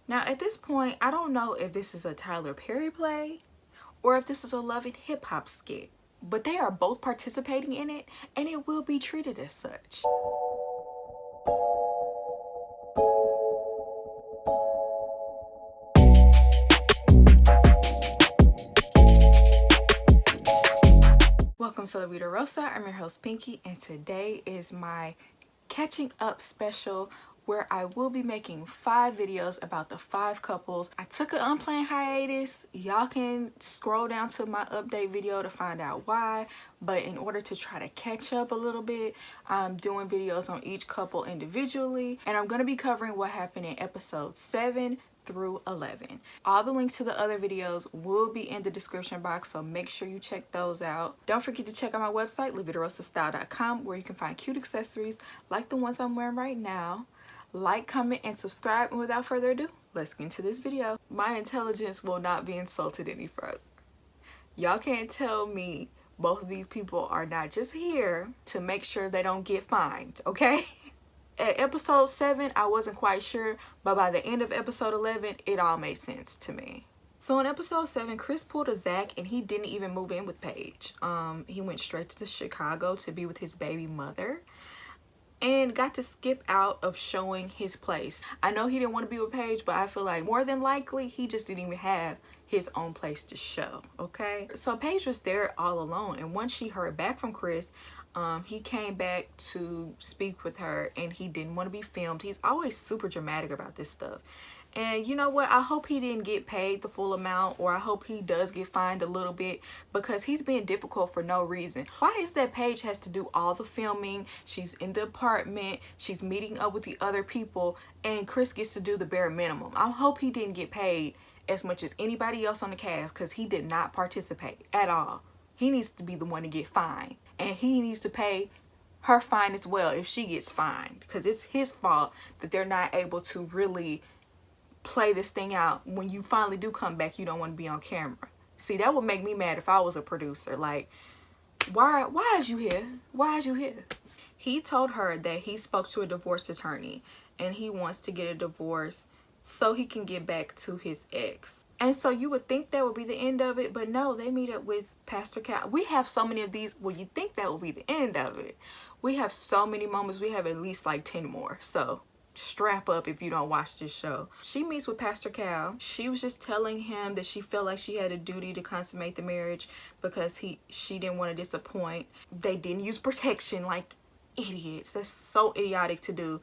Now at this point, I don't know if this is a Tyler Perry play or if this is a Love and Hip Hop skit, but they are both participating in it and it will be treated as such. Welcome to La Vida Rosa. I'm your host Pinky, and today is my catching up special where I will be making 5 videos about the 5 couples. I took an unplanned hiatus. Y'all can scroll down to my update video to find out why, but in order to try to catch up a little bit, I'm doing videos on each couple individually, and I'm going to be covering what happened in episode 7 through 11. All the links to the other videos will be in the description box, so make sure you check those out. Don't forget to check out my website, lavidarosastyle.com, where you can find cute accessories like the ones I'm wearing right now. Like, comment, and subscribe, and without further ado, let's get into this video. My intelligence will not be insulted any further. Y'all can't tell me both of these people are not just here to make sure they don't get fined, okay? At episode 7, I wasn't quite sure, but by the end of episode 11, it all made sense to me. So in episode 7, Chris pulled a Zach and he didn't even move in with Paige. He went straight to Chicago to be with his baby mother and got to skip out of showing his place. I know he didn't want to be with Paige, but I feel like more than likely he just didn't even have his own place to show, okay? So Paige was there all alone, and once she heard back from Chris, he came back to speak with her and he didn't want to be filmed. He's always super dramatic about this stuff. And you know what? I hope he didn't get paid the full amount, or I hope he does get fined a little bit, because he's being difficult for no reason. Why is that Paige has to do all the filming? She's in the apartment, she's meeting up with the other people, and Chris gets to do the bare minimum. I hope he didn't get paid as much as anybody else on the cast, because he did not participate at all. He needs to be the one to get fined, and he needs to pay her fine as well if she gets fined, because it's his fault that they're not able to really play this thing out. When you finally do come back, you don't want to be on camera. See, that would make me mad if I was a producer. Like, why is you here? Why is you here? He told her that he spoke to a divorce attorney and he wants to get a divorce so he can get back to his ex. And so you would think that would be the end of it, but no, they meet up with Pastor Count. We have so many of these. Well, you think that would be the end of it. We have so many moments. We have at least like 10 more. So strap up if you don't watch this show. She meets with Pastor Cal. She was just telling him that she felt like she had a duty to consummate the marriage because she didn't want to disappoint. They didn't use protection, like idiots. That's so idiotic to do.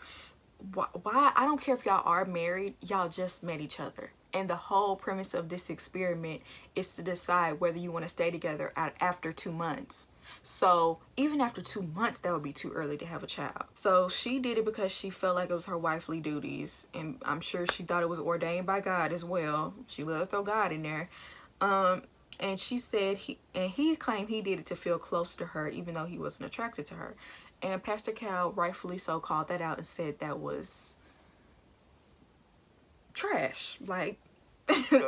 Why? I don't care if y'all are married, y'all just met each other. And the whole premise of this experiment is to decide whether you want to stay together after 2 months. So even after 2 months, that would be too early to have a child. So she did it because she felt like it was her wifely duties, and I'm sure she thought it was ordained by God as well. She loved to throw God in there. And she said he claimed he did it to feel closer to her, even though he wasn't attracted to her. And Pastor Cal rightfully so called that out and said that was trash. Like,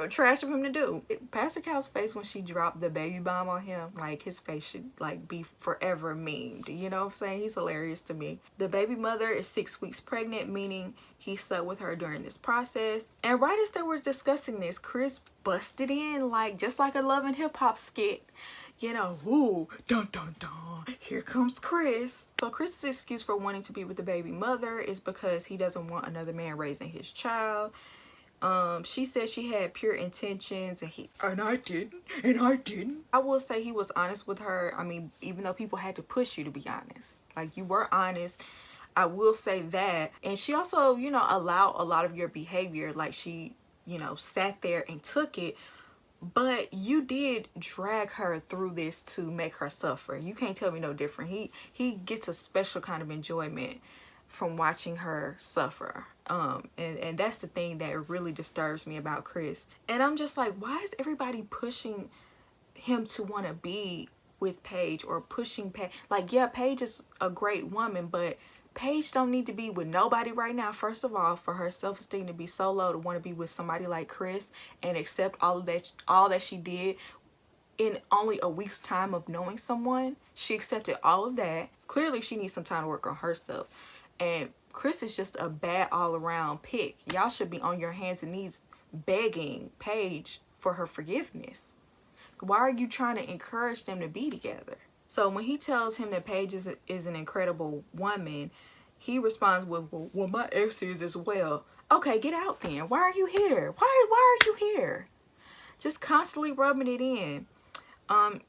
trash of him to do. Pastor Cal's face when she dropped the baby bomb on him, like, his face should like be forever memed. You know what I'm saying? He's hilarious to me. The baby mother is 6 weeks pregnant, meaning he slept with her during this process. And right as they were discussing this, Chris busted in, like, just like a Love and Hip Hop skit. You know, ooh, dun dun dun, here comes Chris. So Chris's excuse for wanting to be with the baby mother is because he doesn't want another man raising his child. She said she had pure intentions and I didn't. I will say he was honest with her. I mean, even though people had to push you to be honest. Like, you were honest. I will say that. And she also, you know, allowed a lot of your behavior. Like, she, you know, sat there and took it. But you did drag her through this to make her suffer. You can't tell me no different. He gets a special kind of enjoyment from watching her suffer. And that's the thing that really disturbs me about Chris. And I'm just like, why is everybody pushing him to want to be with Paige, or pushing Paige? Like, yeah, Paige is a great woman, but Paige don't need to be with nobody right now. First of all, for her self-esteem to be so low to want to be with somebody like Chris and accept all that she did in only a week's time of knowing someone. She accepted all of that. Clearly she needs some time to work on herself. And Chris is just a bad all-around pick. Y'all should be on your hands and knees begging Paige for her forgiveness. Why are you trying to encourage them to be together? So when he tells him that Paige is an incredible woman, he responds with, well, my ex is as well. Okay, get out then. Why are you here? Why are you here? Just constantly rubbing it in.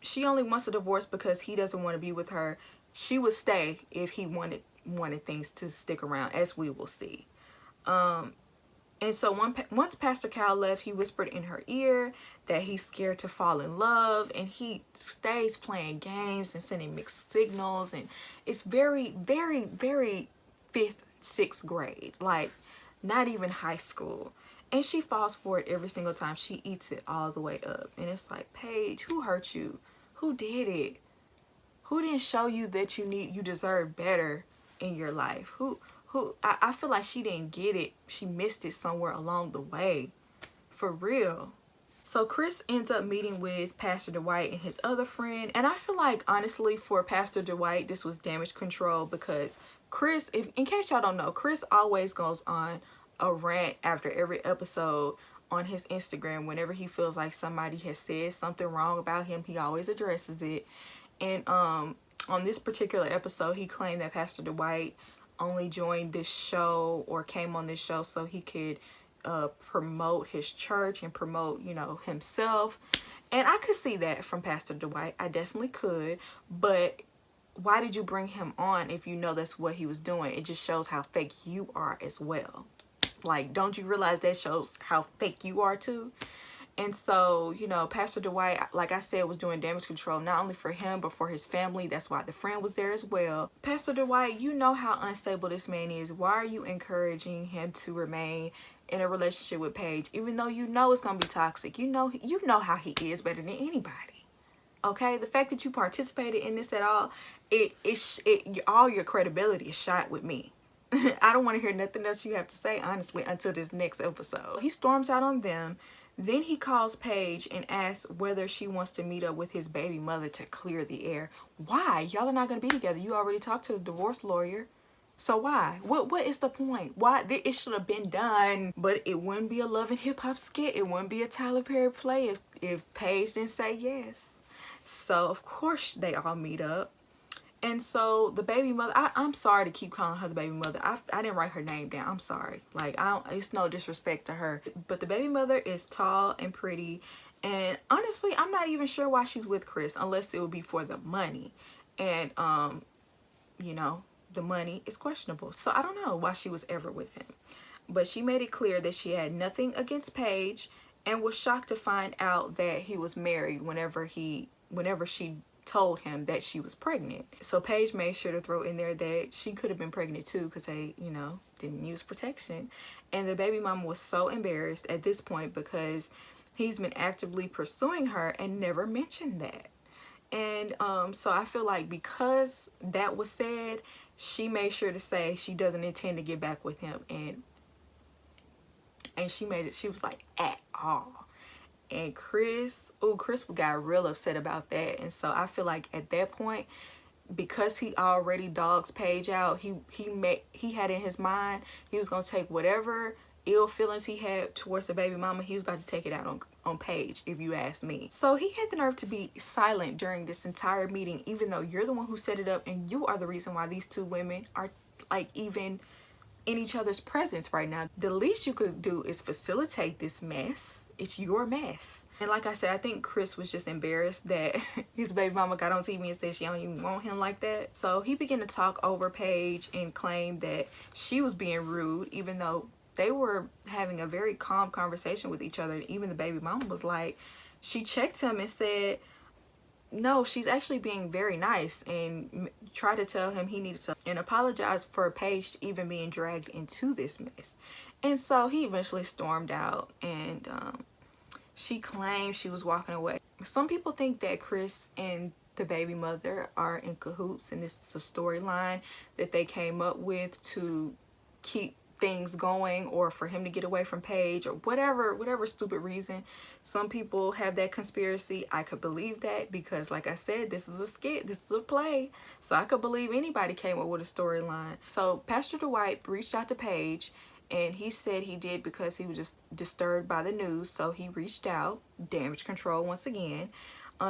She only wants a divorce because he doesn't want to be with her. She would stay if he wanted things to stick around, as we will see. And so once Pastor Cal left, he whispered in her ear that he's scared to fall in love, and he stays playing games and sending mixed signals, and it's very, very, very 5th, 6th grade, like not even high school. And she falls for it every single time. She eats it all the way up. And it's like, Paige, who hurt you? Who did it? Who didn't show you that you deserve better in your life? I feel like she didn't get it. She missed it somewhere along the way. For real. So Chris ends up meeting with Pastor Dwight and his other friend. And I feel like, honestly, for Pastor Dwight, this was damage control, because Chris, in case y'all don't know, Chris always goes on a rant after every episode on his Instagram. Whenever he feels like somebody has said something wrong about him, he always addresses it. And on this particular episode, he claimed that Pastor Dwight only joined this show or came on this show so he could promote his church and promote, you know, himself. And I could see that from Pastor Dwight. I definitely could. But why did you bring him on if you know that's what he was doing? It just shows how fake you are as well. Like, don't you realize that shows how fake you are too? And so, you know, Pastor Dwight, like I said, was doing damage control not only for him, but for his family. That's why the friend was there as well. Pastor Dwight, you know how unstable this man is. Why are you encouraging him to remain in a relationship with Paige, even though you know it's going to be toxic? You know how he is better than anybody. Okay? The fact that you participated in this at all, all your credibility is shot with me. I don't want to hear nothing else you have to say, honestly, until this next episode. He storms out on them. Then he calls Paige and asks whether she wants to meet up with his baby mother to clear the air. Why? Y'all are not going to be together. You already talked to the divorce lawyer. So why? What is the point? Why? It should have been done. But it wouldn't be a Love and Hip Hop skit. It wouldn't be a Tyler Perry play if Paige didn't say yes. So, of course, they all meet up. And so the baby mother, I'm sorry to keep calling her the baby mother. I didn't write her name down. I'm sorry. Like, it's no disrespect to her. But the baby mother is tall and pretty. And honestly, I'm not even sure why she's with Chris, unless it would be for the money. And, you know, the money is questionable. So I don't know why she was ever with him. But she made it clear that she had nothing against Paige and was shocked to find out that he was married whenever she told him that she was pregnant. So Paige made sure to throw in there that she could have been pregnant too, because they, you know, didn't use protection. And the baby mama was so embarrassed at this point because he's been actively pursuing her and never mentioned that. And so I feel like because that was said, she made sure to say she doesn't intend to get back with him, and she was like, at all. And Chris got real upset about that. And so I feel like at that point, because he already dogs Paige out, he had in his mind he was gonna take whatever ill feelings he had towards the baby mama, he was about to take it out on Paige, if you ask me. So he had the nerve to be silent during this entire meeting, even though you're the one who set it up and you are the reason why these two women are like even in each other's presence right now. The least you could do is facilitate this mess. It's your mess. And like I said, I think Chris was just embarrassed that his baby mama got on TV and said she don't even want him like that. So he began to talk over Paige and claimed that she was being rude, even though they were having a very calm conversation with each other. And even the baby mama was like, she checked him and said, no, she's actually being very nice, and tried to tell him he needed to and apologize for Paige even being dragged into this mess. And so he eventually stormed out, and she claimed she was walking away. Some people think that Chris and the baby mother are in cahoots, and this is a storyline that they came up with to keep things going, or for him to get away from Paige, or whatever stupid reason. Some people have that conspiracy. I could believe that because, like I said, this is a skit, this is a play, so I could believe anybody came up with a storyline. So Pastor Dwight reached out to Paige, and he said he did because he was just disturbed by the news. So he reached out, damage control once again.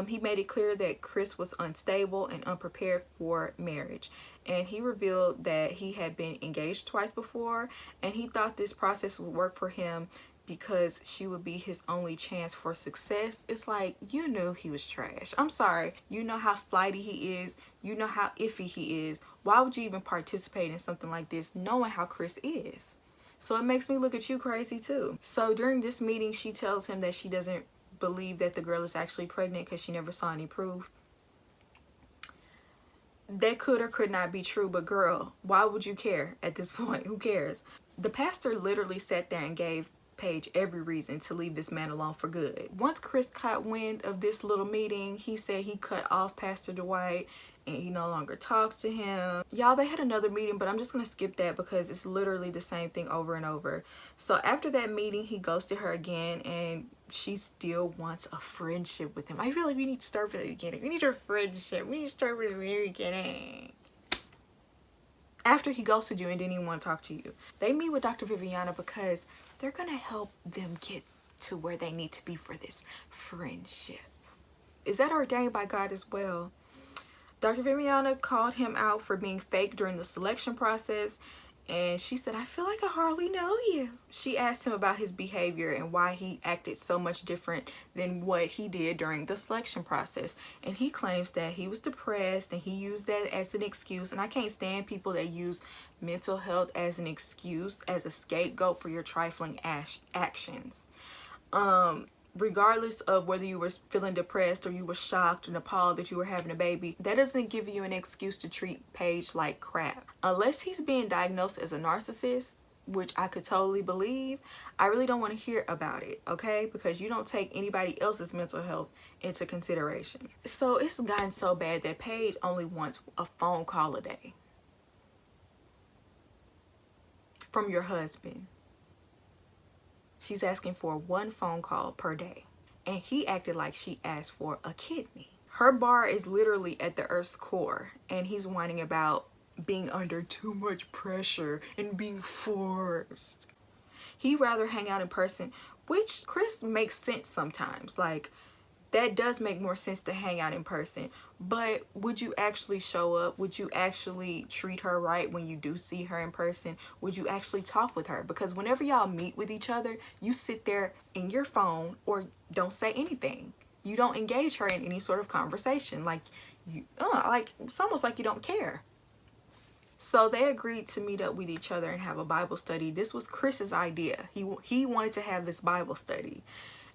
He made it clear that Chris was unstable and unprepared for marriage. And he revealed that he had been engaged twice before, and he thought this process would work for him because she would be his only chance for success. It's like, you knew he was trash. I'm sorry. You know how flighty he is. You know how iffy he is. Why would you even participate in something like this knowing how Chris is? So it makes me look at you crazy too. So during this meeting, she tells him that she doesn't believe that the girl is actually pregnant because she never saw any proof. That could or could not be true, but girl, why would you care at this point? Who cares? The pastor literally sat there and gave Paige every reason to leave this man alone for good. Once Chris caught wind of this little meeting, he said he cut off Pastor Dwight and he no longer talks to him. Y'all, they had another meeting, but I'm just gonna skip that because it's literally the same thing over and over. So after that meeting, he ghosted her again, and she still wants a friendship with him. I feel like we need to start from the beginning. We need a friendship. We need to start from the very beginning. After he ghosted you and didn't even want to talk to you, they meet with Dr. Viviana because they're gonna help them get to where they need to be for this friendship. Is that ordained by God as well? Dr. Viviana called him out for being fake during the selection process, and she said, I feel like I hardly know you. She asked him about his behavior and why he acted so much different than what he did during the selection process. And he claims that he was depressed and he used that as an excuse. And I can't stand people that use mental health as an excuse, as a scapegoat for your trifling actions. Regardless of whether you were feeling depressed or you were shocked and appalled that you were having a baby, that doesn't give you an excuse to treat Paige like crap. Unless he's being diagnosed as a narcissist, which I could totally believe, I really don't want to hear about it, okay? Because you don't take anybody else's mental health into consideration. So it's gotten so bad that Paige only wants a phone call a day from your husband. She's asking for one phone call per day. And he acted like she asked for a kidney. Her bar is literally at the earth's core. And he's whining about being under too much pressure and being forced. He'd rather hang out in person, which Chris makes sense sometimes. Like, that does make more sense to hang out in person. But would you actually show up? Would you actually treat her right when you do see her in person? Would you actually talk with her? Because whenever y'all meet with each other, you sit there in your phone or don't say anything. You don't engage her in any sort of conversation. Like, it's almost like you don't care. So they agreed to meet up with each other and have a Bible study. This was Chris's idea. He wanted to have this Bible study.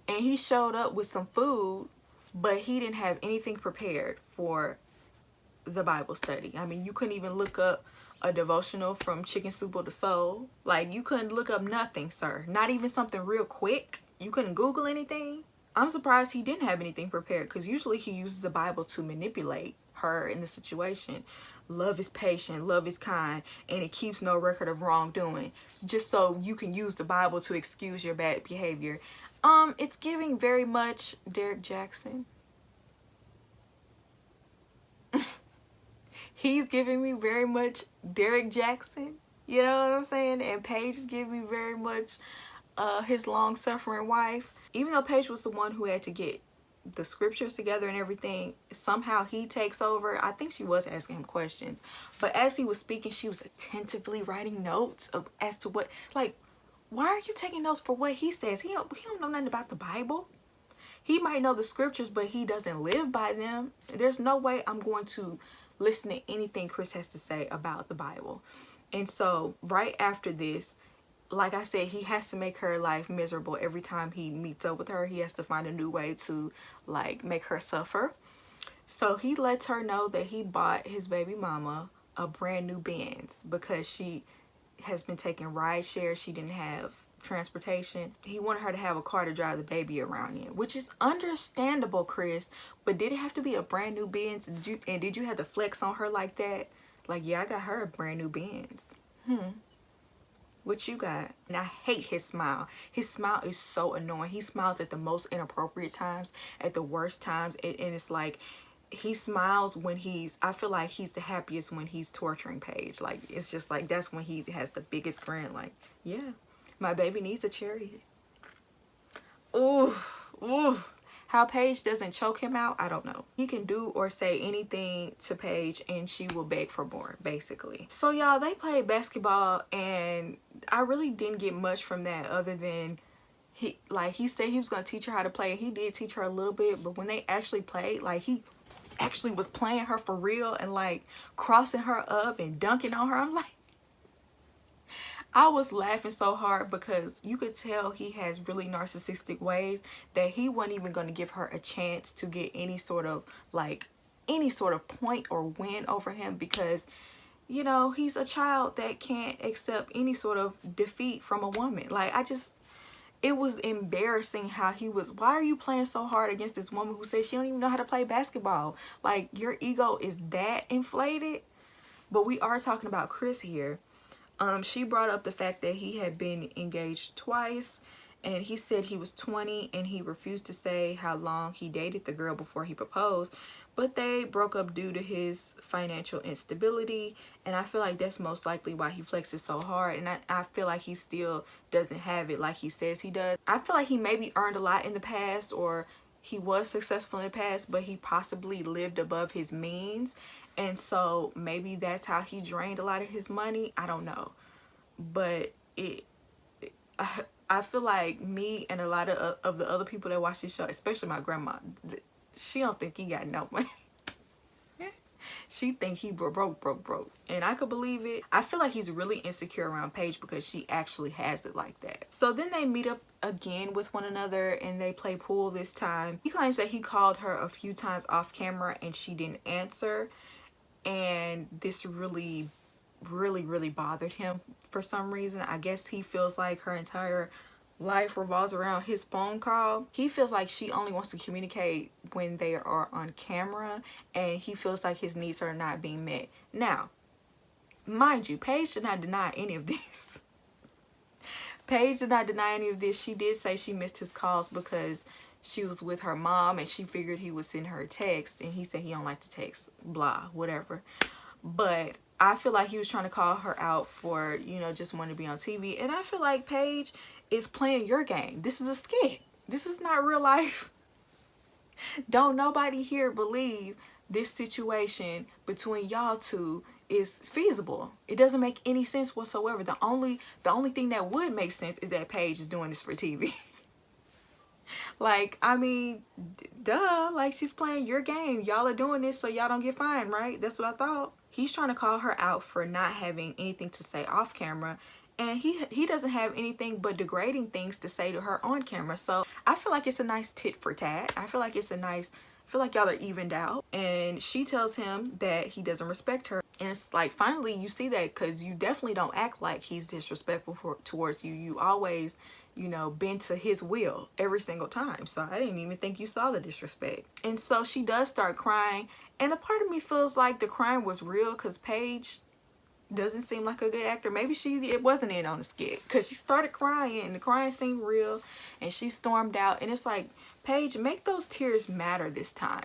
And he showed up with some food, but he didn't have anything prepared for the Bible study. I mean, you couldn't even look up a devotional from Chicken Soup of the Soul. Like, you couldn't look up nothing, sir. Not even something real quick. You couldn't Google anything. I'm surprised he didn't have anything prepared, because usually he uses the Bible to manipulate her in the situation. Love is patient, love is kind, and it keeps no record of wrongdoing. Just so you can use the Bible to excuse your bad behavior. It's giving very much Derek Jackson. He's giving me very much Derek Jackson. You know what I'm saying? And Paige is giving me very much his long-suffering wife. Even though Paige was the one who had to get the scriptures together and everything, somehow he takes over. I think she was asking him questions. But as he was speaking, she was attentively writing notes as to what, like, why are you taking notes for what he says? He don't know nothing about the Bible. He might know the scriptures, but he doesn't live by them. There's no way I'm going to listen to anything Chris has to say about the Bible. And so right after this, like I said, he has to make her life miserable. Every time he meets up with her, he has to find a new way to, like, make her suffer. So he lets her know that he bought his baby mama a brand new Benz because she has been taking ride share. She didn't have transportation. He wanted her to have a car to drive the baby around in, which is understandable, Chris. But did it have to be a brand new Benz? Did you have to flex on her like that? Like, yeah, I got her a brand new Benz. What you got? And I hate his smile. His smile is so annoying. He smiles at the most inappropriate times, at the worst times, and it's like he smiles when I feel like he's the happiest when he's torturing Paige. Like, it's just like, that's when he has the biggest grin. Like, yeah, my baby needs a cherry. Ooh, ooh. How Paige doesn't choke him out, I don't know. He can do or say anything to Paige and she will beg for more, basically. So y'all, they played basketball and I really didn't get much from that other than he said he was gonna teach her how to play. He did teach her a little bit, but when they actually played, like, he actually was playing her for real and like crossing her up and dunking on her. I'm like, I was laughing so hard because you could tell he has really narcissistic ways that he wasn't even going to give her a chance to get any sort of point or win over him because, you know, he's a child that can't accept any sort of defeat from a woman. Like, it was embarrassing how he was, why are you playing so hard against this woman who says she don't even know how to play basketball? Like, your ego is that inflated? But we are talking about Chris here. She brought up the fact that he had been engaged twice, and he said he was 20 and he refused to say how long he dated the girl before he proposed, but they broke up due to his financial instability, and I feel like that's most likely why he flexes so hard, and I feel like he still doesn't have it like he says he does. I feel like he maybe earned a lot in the past, or he was successful in the past, but he possibly lived above his means. And so maybe that's how he drained a lot of his money. I don't know. But I feel like me and a lot of the other people that watch this show, especially my grandma, she don't think he got no money. She think he broke. And I could believe it. I feel like he's really insecure around Paige because she actually has it like that. So then they meet up again with one another and they play pool this time. He claims that he called her a few times off camera and she didn't answer. And this really bothered him for some reason. I guess he feels like her entire life revolves around his phone call. He feels like she only wants to communicate when they are on camera, and he feels like his needs are not being met. Now, mind you, Paige did not deny any of this. Paige did not deny any of this. She did say she missed his calls because she was with her mom and she figured he would send her a text, and he said he don't like to text, blah, whatever. But I feel like he was trying to call her out for, you know, just wanting to be on TV. And I feel like Paige is playing your game. This is a skit. This is not real life. Don't nobody here believe this situation between y'all two is feasible. It doesn't make any sense whatsoever. The only thing that would make sense is that Paige is doing this for TV. Like, I mean, duh, like, she's playing your game. Y'all are doing this so y'all don't get fined, right? That's what I thought. He's trying to call her out for not having anything to say off camera, and he doesn't have anything but degrading things to say to her on camera. So I feel like it's a nice tit for tat. I feel like y'all are evened out. And she tells him that he doesn't respect her. And it's like, finally you see that, because you definitely don't act like he's disrespectful towards you. You always, you know, bend to his will every single time. So I didn't even think you saw the disrespect. And so she does start crying. And a part of me feels like the crying was real, because Paige doesn't seem like a good actor. Maybe it wasn't in on the skit, because she started crying and the crying seemed real, and she stormed out. And it's like, Paige, make those tears matter this time.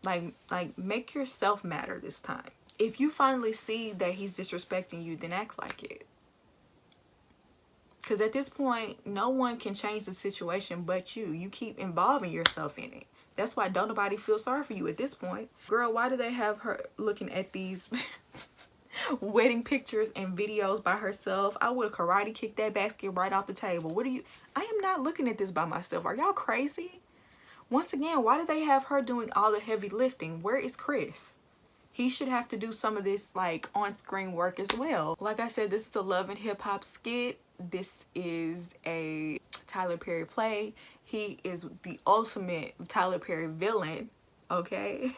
Like make yourself matter this time. If you finally see that he's disrespecting you, then act like it. Because at this point, no one can change the situation but you. You keep involving yourself in it. That's why don't nobody feel sorry for you at this point. Girl, why do they have her looking at these wedding pictures and videos by herself? I would have karate kicked that basket right off the table. I am not looking at this by myself. Are y'all crazy? Once again, why do they have her doing all the heavy lifting? Where is Chris? He should have to do some of this, like, on-screen work as well. Like I said, this is a Love and Hip Hop skit. This is a Tyler Perry play. He is the ultimate Tyler Perry villain, okay?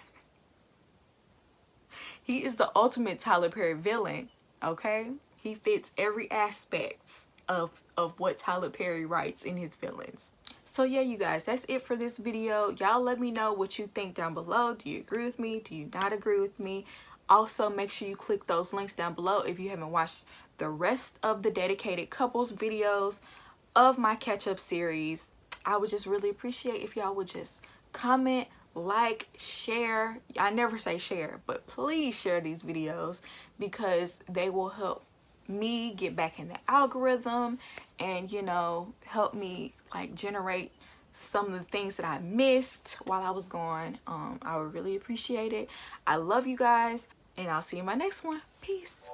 He is the ultimate Tyler Perry villain, okay? He fits every aspect of what Tyler Perry writes in his villains. So yeah, you guys, that's it for this video. Y'all let me know what you think down below. Do you agree with me? Do you not agree with me? Also, make sure you click those links down below if you haven't watched the rest of the dedicated couples videos of my catch-up series. I would just really appreciate if y'all would just comment, like, share. I never say share, but please share these videos because they will help me get back in the algorithm and, you know, help me like generate some of the things that I missed while I was gone. I would really appreciate it. I love you guys, and I'll see you in my next one. Peace.